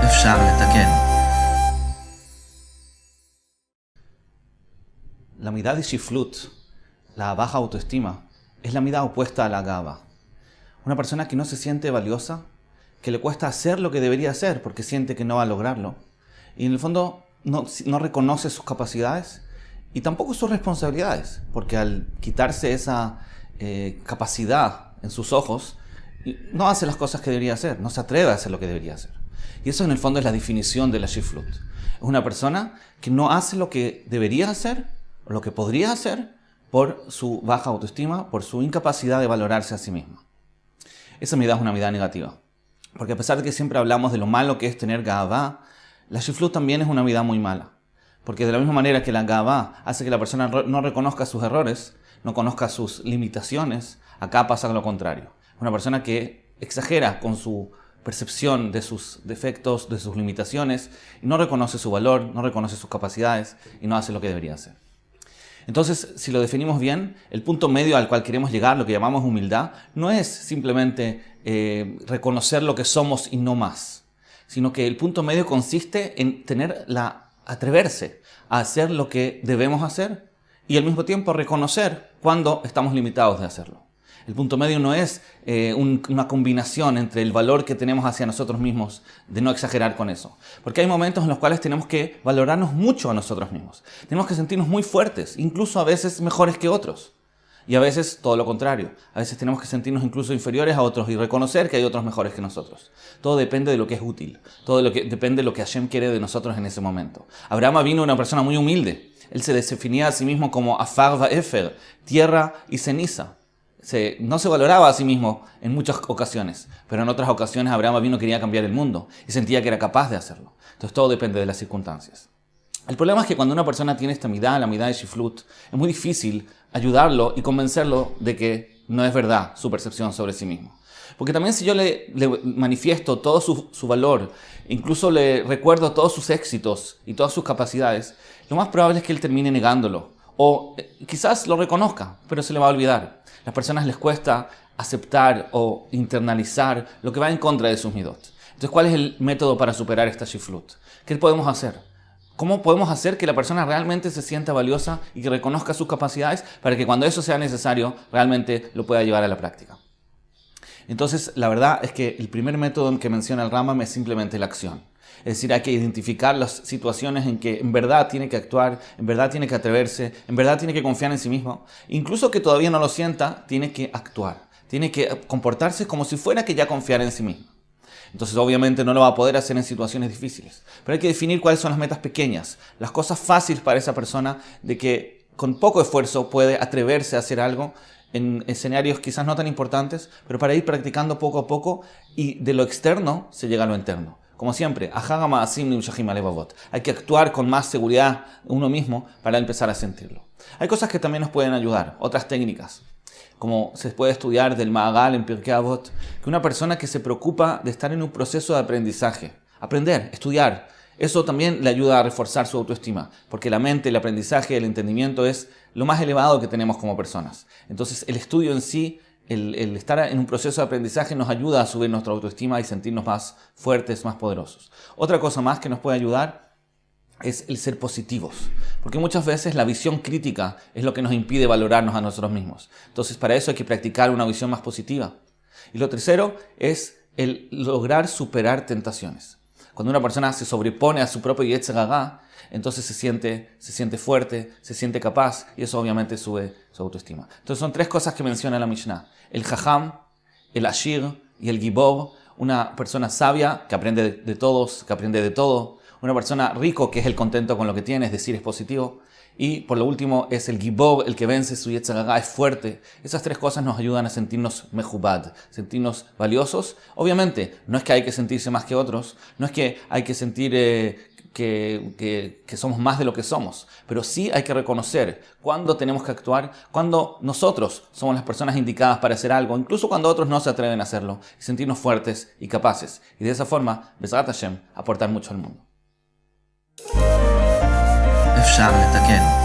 אפשר לתקן. La midá de Shiflut, la baja autoestima, es la midá opuesta a la gava. Una persona que no se siente valiosa, que le cuesta hacer lo que debería hacer porque siente que no va a lograrlo. Y en el fondo no reconoce sus capacidades y tampoco sus responsabilidades, porque al quitarse esa capacidad en sus ojos, no hace las cosas que debería hacer, no se atreve a hacer lo que debería hacer. Y eso en el fondo es la definición de la Shiflut. Es una persona que no hace lo que debería hacer, o lo que podría hacer, por su baja autoestima, por su incapacidad de valorarse a sí misma. Esa midá es una midá negativa. Porque a pesar de que siempre hablamos de lo malo que es tener gavá, la Shiflut también es una midá muy mala. Porque de la misma manera que la gavá hace que la persona no reconozca sus errores, no conozca sus limitaciones, acá pasa lo contrario. Una persona que exagera con su percepción de sus defectos, de sus limitaciones, y no reconoce su valor, no reconoce sus capacidades y no hace lo que debería hacer. Entonces, si lo definimos bien, el punto medio al cual queremos llegar, lo que llamamos humildad, no es simplemente reconocer lo que somos y no más, sino que el punto medio consiste en atreverse a hacer lo que debemos hacer y al mismo tiempo reconocer cuando estamos limitados de hacerlo. El punto medio no es una combinación entre el valor que tenemos hacia nosotros mismos, de no exagerar con eso. Porque hay momentos en los cuales tenemos que valorarnos mucho a nosotros mismos. Tenemos que sentirnos muy fuertes, incluso a veces mejores que otros. Y a veces todo lo contrario. A veces tenemos que sentirnos incluso inferiores a otros y reconocer que hay otros mejores que nosotros. Todo depende de lo que es útil. Depende de lo que Hashem quiere de nosotros en ese momento. Abraham vino una persona muy humilde. Él se definía a sí mismo como Afar va'efer, tierra y ceniza. No se valoraba a sí mismo en muchas ocasiones, pero en otras ocasiones Abraham Avinu quería cambiar el mundo y sentía que era capaz de hacerlo. Entonces todo depende de las circunstancias. El problema es que cuando una persona tiene esta midá, la midá de Shiflut, es muy difícil ayudarlo y convencerlo de que no es verdad su percepción sobre sí mismo. Porque también si yo le manifiesto todo su valor, incluso le recuerdo todos sus éxitos y todas sus capacidades, lo más probable es que él termine negándolo. O quizás lo reconozca, pero se le va a olvidar. A las personas les cuesta aceptar o internalizar lo que va en contra de sus midot. Entonces, ¿cuál es el método para superar esta Shiflut? ¿Qué podemos hacer? ¿Cómo podemos hacer que la persona realmente se sienta valiosa y que reconozca sus capacidades para que cuando eso sea necesario, realmente lo pueda llevar a la práctica? Entonces, la verdad es que el primer método que menciona el Rambam es simplemente la acción. Es decir, hay que identificar las situaciones en que en verdad tiene que actuar, en verdad tiene que atreverse, en verdad tiene que confiar en sí mismo. Incluso que todavía no lo sienta, tiene que actuar. Tiene que comportarse como si fuera que ya confiara en sí mismo. Entonces, obviamente, no lo va a poder hacer en situaciones difíciles. Pero hay que definir cuáles son las metas pequeñas, las cosas fáciles para esa persona de que con poco esfuerzo puede atreverse a hacer algo en escenarios quizás no tan importantes, pero para ir practicando poco a poco y de lo externo se llega a lo interno. Como siempre, hay que actuar con más seguridad uno mismo para empezar a sentirlo. Hay cosas que también nos pueden ayudar, otras técnicas, como se puede estudiar del Ma'agal en Pirkei Avot, que una persona que se preocupa de estar en un proceso de aprendizaje, aprender, estudiar, eso también le ayuda a reforzar su autoestima, porque la mente, el aprendizaje, el entendimiento es lo más elevado que tenemos como personas. Entonces el estudio en sí, el estar en un proceso de aprendizaje nos ayuda a subir nuestra autoestima y sentirnos más fuertes, más poderosos. Otra cosa más que nos puede ayudar es el ser positivos, porque muchas veces la visión crítica es lo que nos impide valorarnos a nosotros mismos. Entonces para eso hay que practicar una visión más positiva. Y lo tercero es el lograr superar tentaciones. Cuando una persona se sobrepone a su propio Yetzer Hara, entonces se siente fuerte, se siente capaz y eso obviamente sube su autoestima. Entonces son tres cosas que menciona la Mishnah. El Jajam, el Ashir y el Gibor. Una persona sabia que aprende de todos, que aprende de todo. Una persona rico que es el contento con lo que tiene, es decir, es positivo. Y por lo último es el Gibor, el que vence su Yetzer Hara, es fuerte. Esas tres cosas nos ayudan a sentirnos mejubad, sentirnos valiosos. Obviamente, no es que hay que sentirse más que otros, no es que hay que sentir que somos más de lo que somos, pero sí hay que reconocer cuándo tenemos que actuar, cuándo nosotros somos las personas indicadas para hacer algo, incluso cuando otros no se atreven a hacerlo, y sentirnos fuertes y capaces. Y de esa forma, Bezrat Hashem, aportar mucho al mundo. אפשר לתקן.